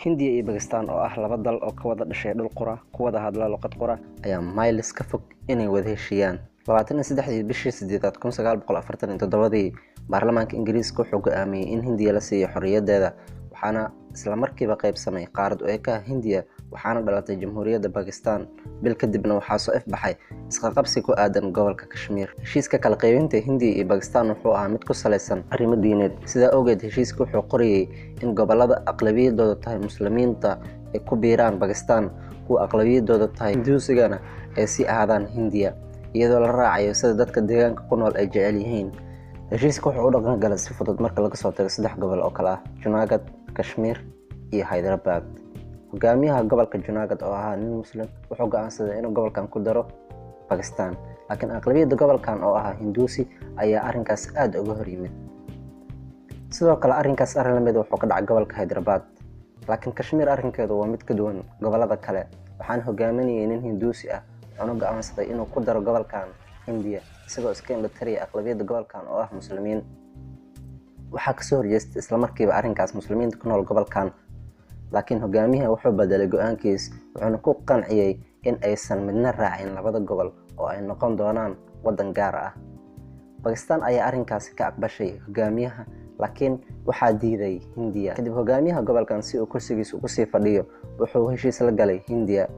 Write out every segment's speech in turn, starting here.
Hindiya iyo Bakistaan oo ah laba dal oo ka wada dhashay dhul qura, ku wada hadla luqad qura, ayaa miles ka fog inay wada heshiiyaan. 23 bishii 8 1947 baarlamaanka Ingiriiska wuxuu go'aamiyay in Hindiya la siiyo xorriyadeeda, waxaana isla markiiba qaybsamay qaarad u ekaha Hindiya, waxaana dhalatay Jamhuuriyadda Bakistaan. bil kadibna waxaa soo ifbaxay isqaqabsi ku aadan gobolka Kashmir. Heshiiska kala qaybinta Hindiya iyo Bakistaan wuxuu ahaa mid ku saleysan arrimo diineed, sidaa awgeed heshiiska wuxuu qorayay in gobolada aqlabiyadooda tahay Muslimiinta ay ku biiraan Bakistaan, kuwa aqlabiyadooda tahay Hinduusigana ay sii ahaadaan Hindiya, iyadoo la raacayo sida dadka deegaanka ku nool ay jecel yihiin. Heshiiska wuxuu u dhaqan galay si fudud marka laga soo tago 3 gobol oo kala ah Junagadh, Kashmir iyo Hyderabad. Hogaamiyaha gobolka Junagadh oo ahaa nin Muslim wuxuu go'aansaday inuu gobolkan ku daro Bakistaan, laakiin aqlabiyadda gobolkan oo ahaa Hinduusi ayaa arrinkaas aad uga hor yimid. Sidoo kale arrinkaas la mid wuxuu ka dhacay gobolka Hyderabad, laakiin Kashmir arrinkeedu waa mid ka duwan gobolada kale, waxaana hogaaminayay nin Hinduusi ah wuxuuna go'aansaday inuu ku daro gobolkan Hindiya isagoo iska indhatiraya aqlabiyadda gobolkan oo ah Muslimiin. Waxaa kasoo horjeestay isla markiiba arrinkaas Muslimiinta ku nool gobolkan, laakiin hogaamiyaha wuxuu bedelay go'aankiisa wuxuuna ku qanciyay in aysan midna raacin labada gobol oo ay noqon doonaan wadan gaar ah. Bakistaan ayaa arrinkaasi ka aqbashay hogaamiyaha, laakiin waxaa diiday Hindiya. Kadib hogaamiyaha gobolkan si uu kursigiisa ugu sii fadhiyo wuxuu heshiis la galay Hindiya,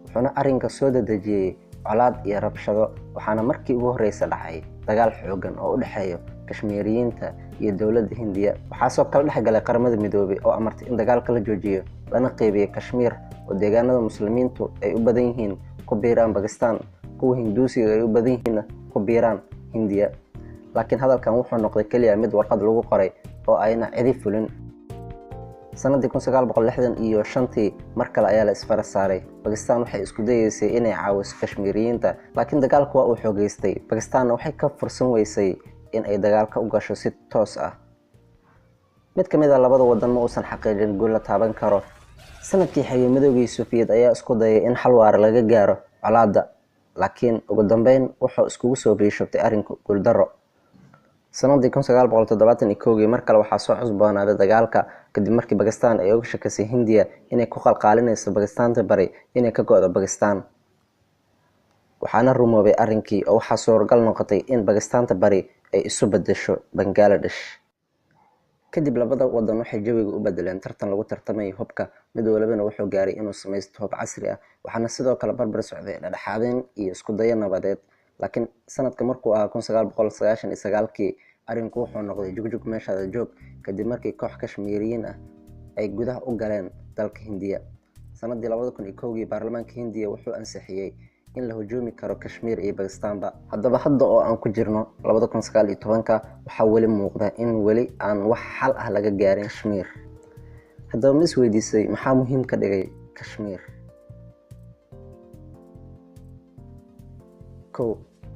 wuxuuna arrinka soo dedejiyay colaad iyo rabshado, waxaana markii ugu horreysay dhacay dagaal xooggan oo u dhexeeya Kashmiiriyiinta iyo dowladda Hindiya. Waxaa soo kala dhex galay qaramada midoobay oo amartay in dagaalka la joojiyo lana qeybiyo Kashmir oo deegaanada Muslimiintu ay u badan yihiin ku biiraan Bakistaan, kuwa Hinduusiga ay u badan yihiin ku biiraan Hindiya. Laakiin hadalkan wuxuu noqday kaliya mid warqad lagu qoray oo ayna cidi fulin. Sanadii 1965 mar kale ayaa la isfara saaray. Bakistaan waxay isku dayeysay inay caawiso Kashmiiriyiinta, laakiin dagaalku waa uu xoogeystay. Bakistaan waxay ka fursan weysay in ay dagaalka u gasho si toos ah. Mid ka mid ah labada wadan ma uusan xaqiijin guul la taaban karo. Sanadkii xigay Midowgii Soviet ayaa isku dayay in xal waara laga gaaro colaadda, laakiin ugu dambeyn wuxuu iskugu soo biishobtay arrinku guuldarro. Sanadii 1971 mar kale waxaa soo cusboonaaday dagaalka kadib markii Bakistaan ay uga shakisay Hindiya inay ku qalqaalinayso Bakistaanta bari inay ka go'do Bakistaan. Waxaana rumoobay arrinkii oo waxaa suuragal noqotay in Bakistaanta bari ay isu beddesho Bangladesh. Kadib labada wadan waxay jawiga u bedeleen tartan lagu tartamay hubka, mid walbana wuxuu gaaray inuu samaysto hub casri ah, waxaana sidoo kale barbar socday dhexdhexaadin iyo isku dayo nabadeed. laakiin sanadka markuu ahaa 1999 arrinku wuxuu noqday jugjug meeshaada joog kadib markii koox Kashmiiriyiin ah ay gudaha u galeen dalka Hindiya. Sanadii 2001 baarlamaanka Hindiya wuxuu ansixiyay in la hujuumi karo Kashmir iyo Bakistaanba. Haddaba hadda oo aan ku jirno 2019 waxaa weli muuqda in weli aan wax xal ah laga gaarin Kashmir. Haddaba ma isweydiisay maxaa muhiim ka dhigay Kashmir?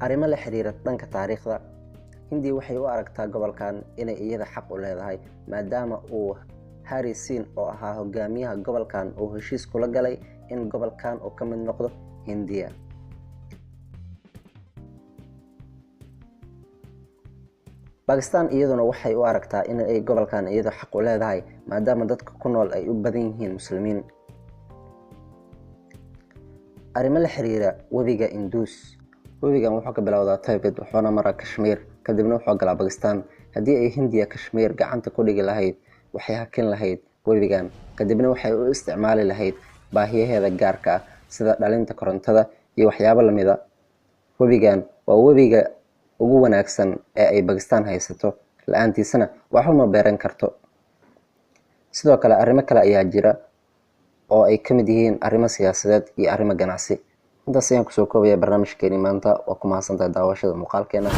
arrimo la xiriira dhanka taariikhda. Hindiya waxay u aragtaa gobolkan inay iyada xaq u leedahay maadaama uu Hari Singh oo ahaa hogaamiyaha gobolkan uu heshiis kula galay in gobolkan uu ka mid noqdo Hindiya. Bakistaan iyaduna waxay u aragtaa in ay gobolkan iyada xaq u leedahay maadaama dadka ku nool ay u badan yihiin Muslimiin. arrimo la xiriira webiga Indus. webigan wuxuu ka bilowdaa Tibet wuxuuna maraa Kashmir kadibna wuxuu galaa Bakistaan. haddii ay Hindiya Kashmir gacanta ku dhigi lahayd waxay hakin lahayd webigan, kadibna waxay u isticmaali lahayd baahiyaheeda gaarka ah sida dhalinta korontada iyo waxyaabo lamid ah. webigan waa webiga ugu wanaagsan ee ay Bakistaan haysato, la'aantiisana waxba ma beeran karto. sidoo kale arrimo kale ayaa jira oo ay ka mid yihiin arrimo siyaasadeed iyo arrimo ganacsi. intaas ayaan kusoo koobaya barnaamijkeeni maanta. waa ku mahadsantahay daawashada muuqaalkeena.